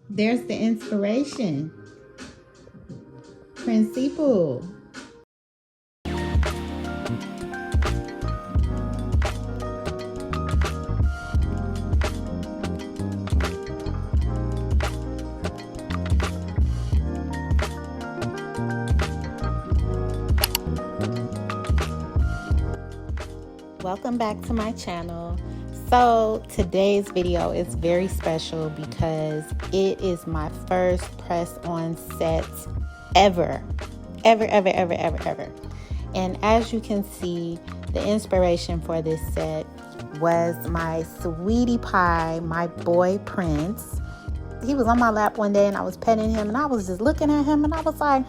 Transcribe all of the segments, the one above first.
There's the inspiration. Principle. Welcome back to my channel. So today's video is very special because it is my first press on set ever. And as you can see, the inspiration for this set was my sweetie pie, my boy Prince. He was on my lap one day and I was petting him and I was just looking at him and I was like,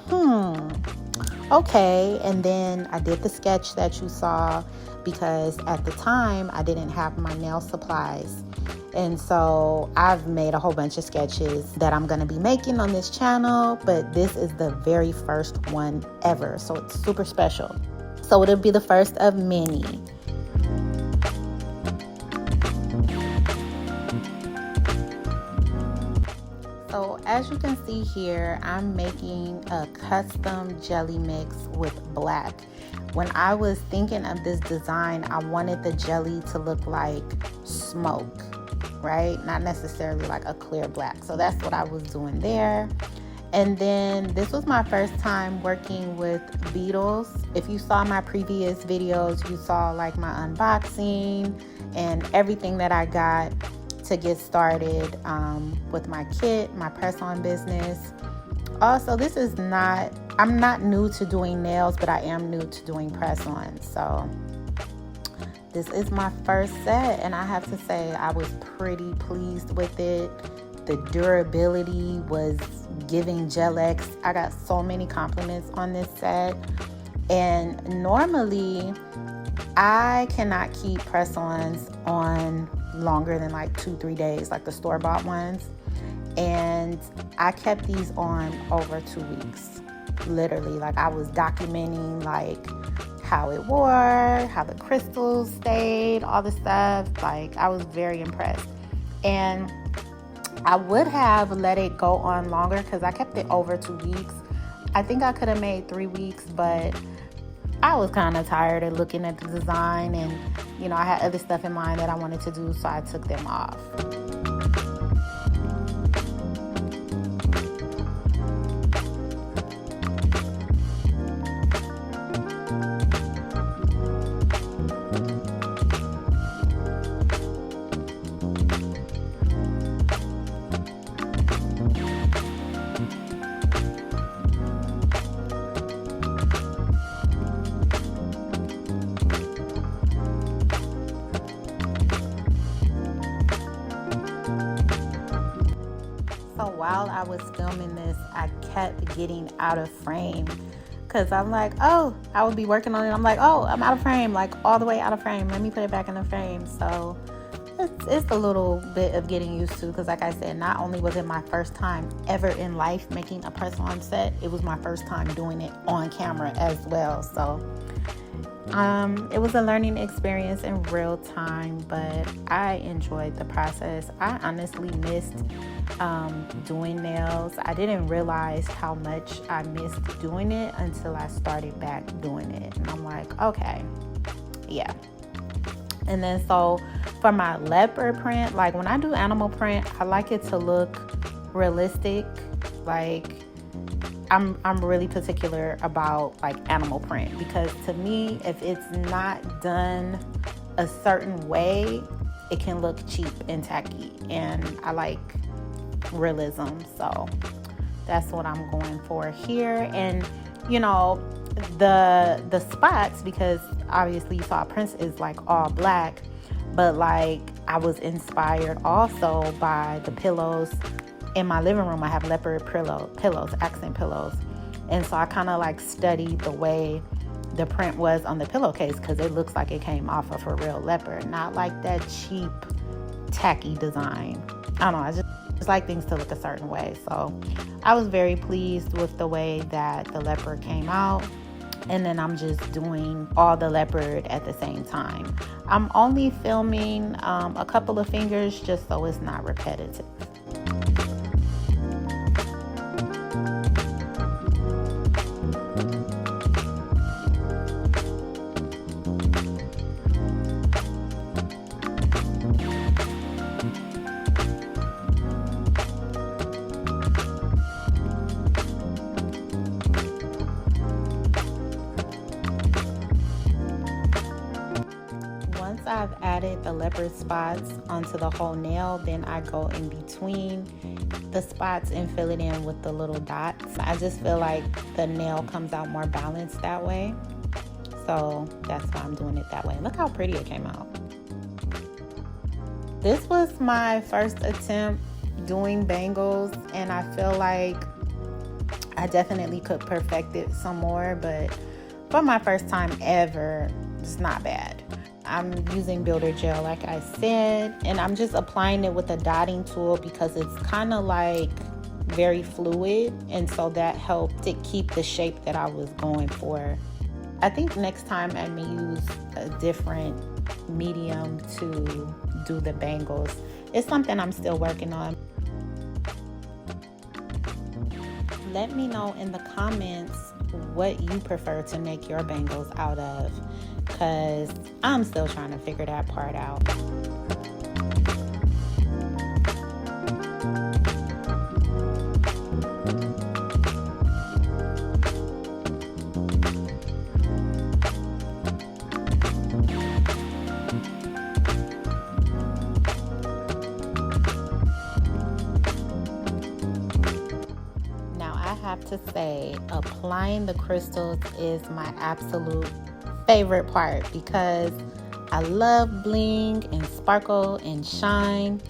okay. And then I did the sketch that you saw because at the time I didn't have my nail supplies. And so I've made a whole bunch of sketches that I'm going to be making on this channel, but this is the very first one ever. So it's super special. So it'll be the first of many. So as you can see here, I'm making a custom jelly mix with black. When I was thinking of this design, I wanted the jelly to look like smoke, right? Not necessarily like a clear black. So that's what I was doing there. And then this was my first time working with Beetles. If you saw my previous videos, you saw like my unboxing and everything that I got to get started with my kit, my press-on business. Also, I'm not new to doing nails, but I am new to doing press-on. So this is my first set, and I have to say I was pretty pleased with it. The durability was giving Gella. I got so many compliments on this set, and normally I cannot keep press-ons on longer than like 2-3 days, like the store-bought ones. And I kept these on over 2 weeks. Literally, like I was documenting like how it wore, how the crystals stayed, all the stuff. Like I was very impressed. And I would have let it go on longer because I kept it over 2 weeks. I think I could have made 3 weeks, but I was kind of tired of looking at the design and, you know, I had other stuff in mind that I wanted to do, so I took them off. So while I was filming this, I kept getting out of frame because I'm like, oh, I would be working on it. I'm like, oh, I'm out of frame, like all the way out of frame. Let me put it back in the frame. So it's a little bit of getting used to because like I said, not only was it my first time ever in life making a press-on set, it was my first time doing it on camera as well. So it was a learning experience in real time, but I enjoyed the process. I honestly missed doing nails. I didn't realize how much I missed doing it until I started back doing it. And I'm like, okay, yeah. And then so for my leopard print, like when I do animal print, I like it to look realistic. Like I'm really particular about like animal print because to me, if it's not done a certain way, it can look cheap and tacky, and I like realism. So that's what I'm going for here. And you know, the spots, because obviously you saw Prince is like all black, but like I was inspired also by the pillows. In my living room, I have leopard pillows, accent pillows. And so I kind of like studied the way the print was on the pillowcase because it looks like it came off of a real leopard, not like that cheap, tacky design. I don't know, I just like things to look a certain way. So I was very pleased with the way that the leopard came out. And then I'm just doing all the leopard at the same time. I'm only filming a couple of fingers just so it's not repetitive. leopard spots onto the whole nail, then I go in between the spots and fill it in with the little dots. I just feel like the nail comes out more balanced that way. So that's why I'm doing it that way. Look how pretty it came out. This was my first attempt doing bangles, and I feel like I definitely could perfect it some more, but for my first time ever, it's not bad. I'm using builder gel like I said, and I'm just applying it with a dotting tool because it's kind of like very fluid, and so that helped it keep the shape that I was going for. I think next time I may use a different medium to do the bangles. It's something I'm still working on. Let me know in the comments what you prefer to make your bangles out of, because I'm still trying to figure that part out. To say, applying the crystals is my absolute favorite part because I love bling and sparkle and shine,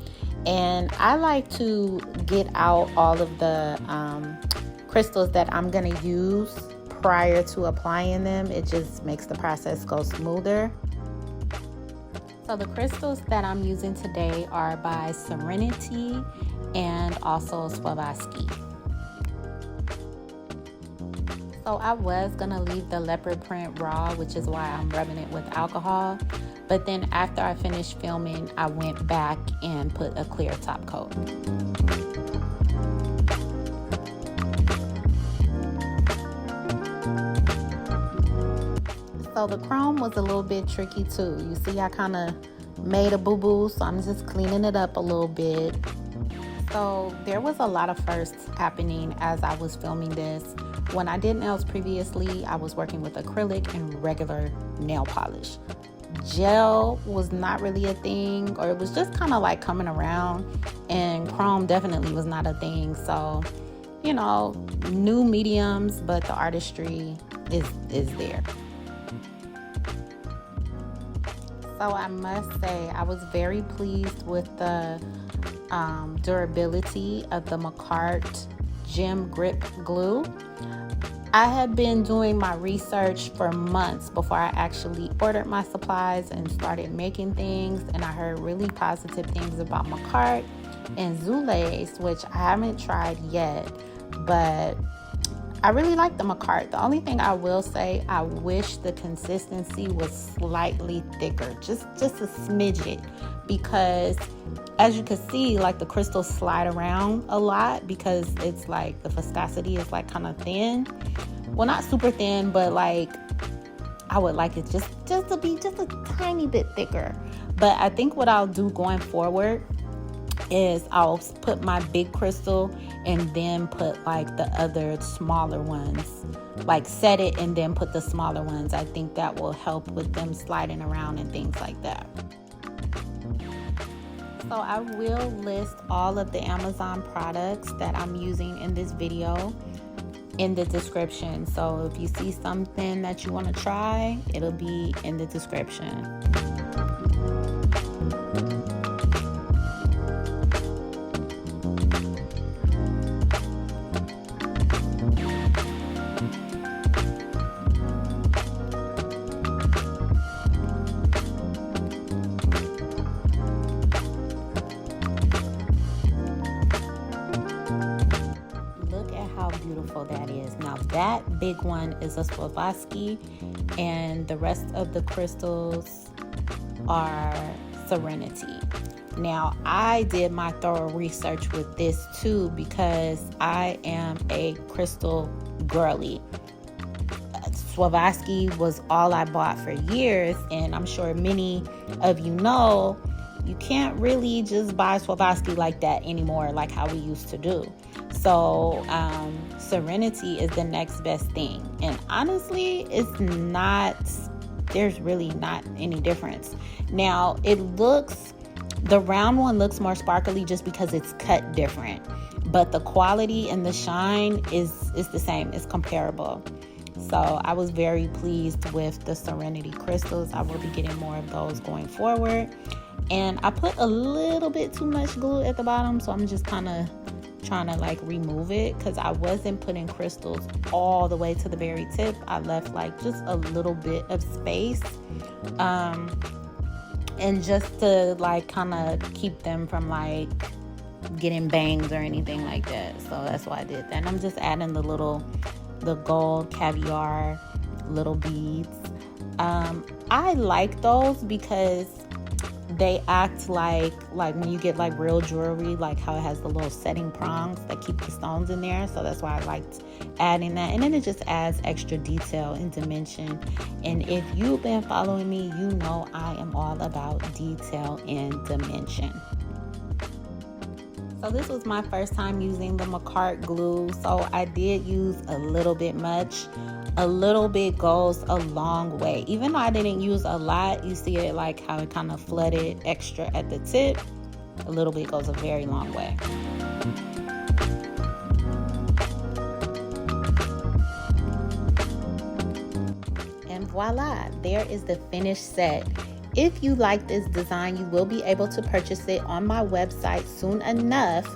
and I like to get out all of the crystals that I'm going to use prior to applying them. It just makes the process go smoother. So the crystals that I'm using today are by Serenity and also Swarovski. So I was gonna leave the leopard print raw, which is why I'm rubbing it with alcohol. But then after I finished filming, I went back and put a clear top coat. So the chrome was a little bit tricky too. You see, I kind of made a boo-boo, so I'm just cleaning it up a little bit. So there was a lot of firsts happening as I was filming this. When I did nails previously, I was working with acrylic and regular nail polish. Gel was not really a thing, or it was just kind of like coming around, and chrome definitely was not a thing. So, you know, new mediums, but the artistry is there. So I must say I was very pleased with the durability of the Makartt Gem Grip Glue. I had been doing my research for months before I actually ordered my supplies and started making things, and I heard really positive things about Makartt and Zulace, which I haven't tried yet, but I really like the Makartt. The only thing I will say, I wish the consistency was slightly thicker, just a smidget, because as you can see, like the crystals slide around a lot because it's like the viscosity is like kind of thin. Well, not super thin, but like I would like it just to be just a tiny bit thicker. But I think what I'll do going forward is I'll put my big crystal and then put like the other smaller ones, like set it and then put the smaller ones. I think that will help with them sliding around and things like that. So I will list all of the Amazon products that I'm using in this video in the description. So if you see something that you want to try, it'll be in the description. Beautiful that is. Now that big one is a Swarovski, and the rest of the crystals are Serenity. Now I did my thorough research with this too because I am a crystal girly. Swarovski was all I bought for years, and I'm sure many of you know you can't really just buy Swarovski like that anymore, like how we used to do. So Serenity is the next best thing, and honestly it's not there's really not any difference. Now the round one looks more sparkly just because it's cut different, but the quality and the shine is the same. It's comparable. So I was very pleased with the Serenity crystals. I will be getting more of those going forward. And I put a little bit too much glue at the bottom, so I'm just kind of trying to like remove it, because I wasn't putting crystals all the way to the very tip. I left like just a little bit of space, and just to like kind of keep them from like getting bangs or anything like that. So that's why I did that. And I'm just adding the gold caviar little beads. I like those because they act like when you get like real jewelry, like how it has the little setting prongs that keep the stones in there. So that's why I liked adding that. And then it just adds extra detail and dimension. And if you've been following me, you know I am all about detail and dimension. So this was my first time using the Makartt glue. So I did use a little bit much. A little bit goes a long way. Even though I didn't use a lot, you see it like how it kind of flooded extra at the tip. A little bit goes a very long way. And voila, there is the finished set. If you like this design, you will be able to purchase it on my website soon enough.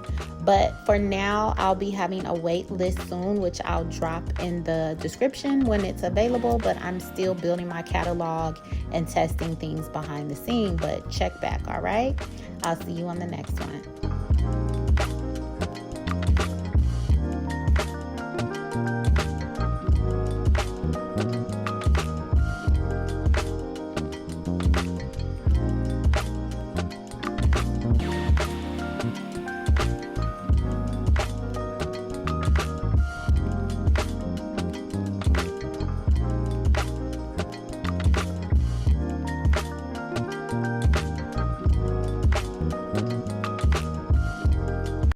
But for now, I'll be having a wait list soon, which I'll drop in the description when it's available. But I'm still building my catalog and testing things behind the scene. But check back, all right? I'll see you on the next one.